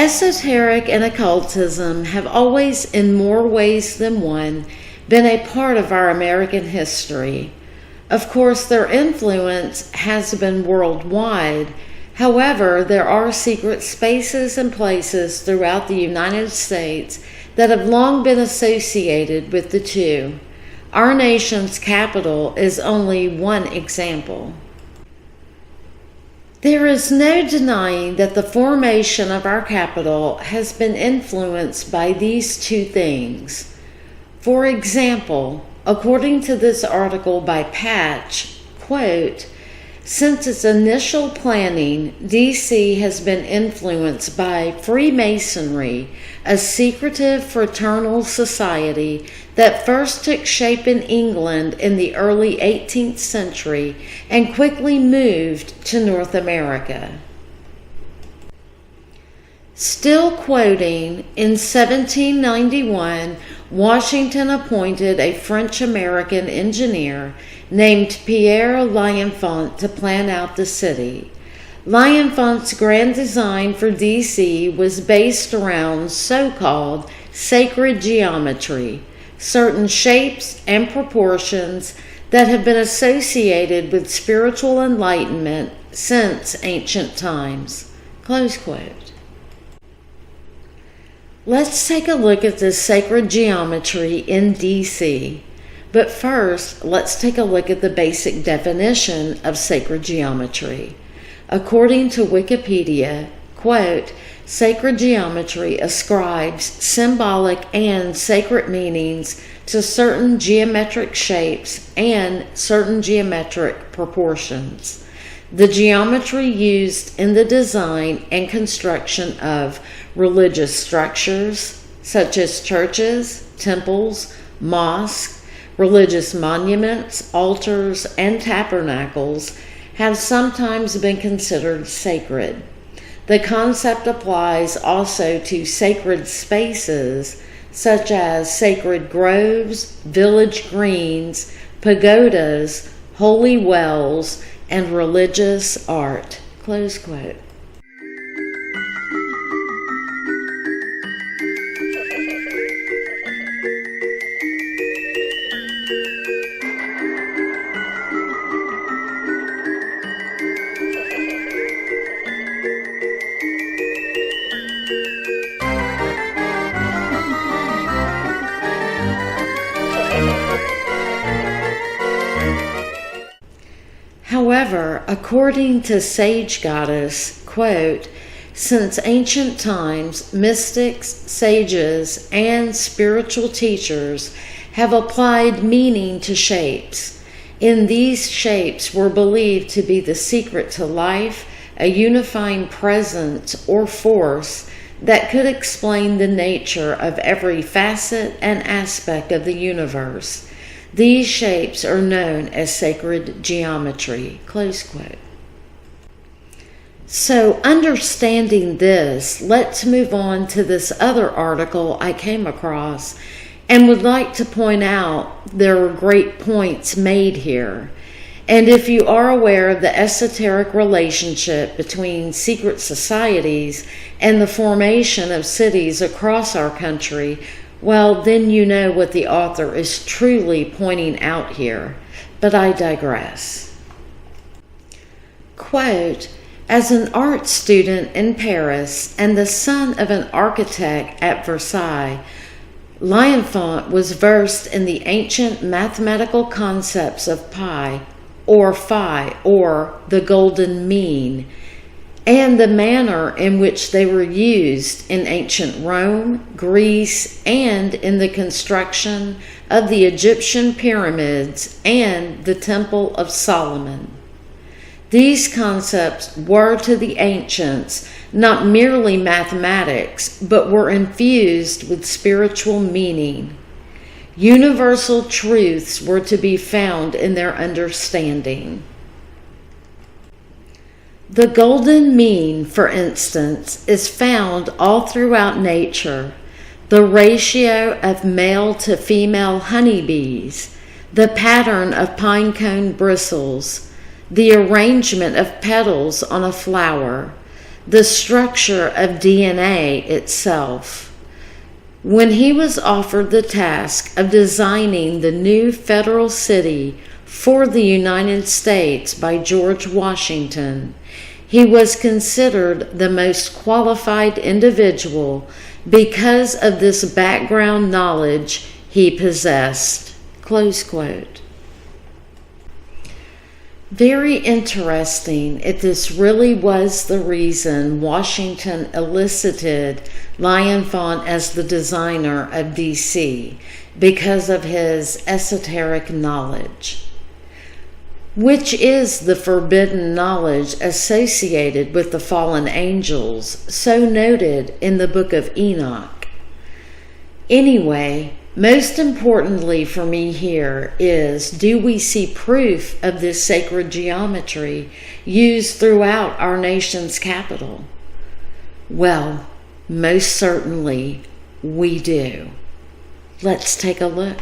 Esoteric and occultism have always, in more ways than one, been a part of our American history. Of course, their influence has been worldwide. However, there are secret spaces and places throughout the United States that have long been associated with the two. Our nation's capital is only one example. There is no denying that the formation of our capital has been influenced by these two things. For example, according to this article by Patch, quote, "Since its initial planning, DC has been influenced by Freemasonry, a secretive fraternal society that first took shape in England in the early 18th century and quickly moved to North America." Still quoting, in 1791, Washington appointed a French-American engineer named Pierre L'Enfant to plan out the city. L'Enfant's grand design for DC was based around so-called sacred geometry, certain shapes and proportions that have been associated with spiritual enlightenment since ancient times. Close quote. Let's take a look at this sacred geometry in DC. But first, let's take a look at the basic definition of sacred geometry. According to Wikipedia, quote, "Sacred geometry ascribes symbolic and sacred meanings to certain geometric shapes and certain geometric proportions. The geometry used in the design and construction of religious structures, such as churches, temples, mosques, religious monuments, altars, and tabernacles, have sometimes been considered sacred. The concept applies also to sacred spaces, such as sacred groves, village greens, pagodas, holy wells, and religious art." Close quote. However, according to Sage Goddess, quote, "Since ancient times, mystics, sages, and spiritual teachers have applied meaning to shapes. In these shapes were believed to be the secret to life, a unifying presence or force that could explain the nature of every facet and aspect of the universe. These shapes are known as sacred geometry." Close quote. So, understanding this, let's move on to this other article I came across and would like to point out there are great points made here. And if you are aware of the esoteric relationship between secret societies and the formation of cities across our country, well, then you know what the author is truly pointing out here. But I digress. Quote, "As an art student in Paris and the son of an architect at Versailles, L'Enfant was versed in the ancient mathematical concepts of pi, or phi, or the golden mean, and the manner in which they were used in ancient Rome, Greece, and in the construction of the Egyptian pyramids and the Temple of Solomon. These concepts were to the ancients not merely mathematics, but were infused with spiritual meaning. Universal truths were to be found in their understanding. The golden mean, for instance, is found all throughout nature. The ratio of male to female honeybees, the pattern of pine cone bristles, the arrangement of petals on a flower, the structure of DNA itself. When he was offered the task of designing the new federal city for the United States by George Washington, he was considered the most qualified individual because of this background knowledge he possessed. Close quote. Very interesting if this really was the reason Washington elicited Lionfont as the designer of DC, because of his esoteric knowledge, which is the forbidden knowledge associated with the fallen angels, so noted in the book of Enoch. Anyway, most importantly for me here is, do we see proof of this sacred geometry used throughout our nation's capital? Well, most certainly we do. Let's take a look.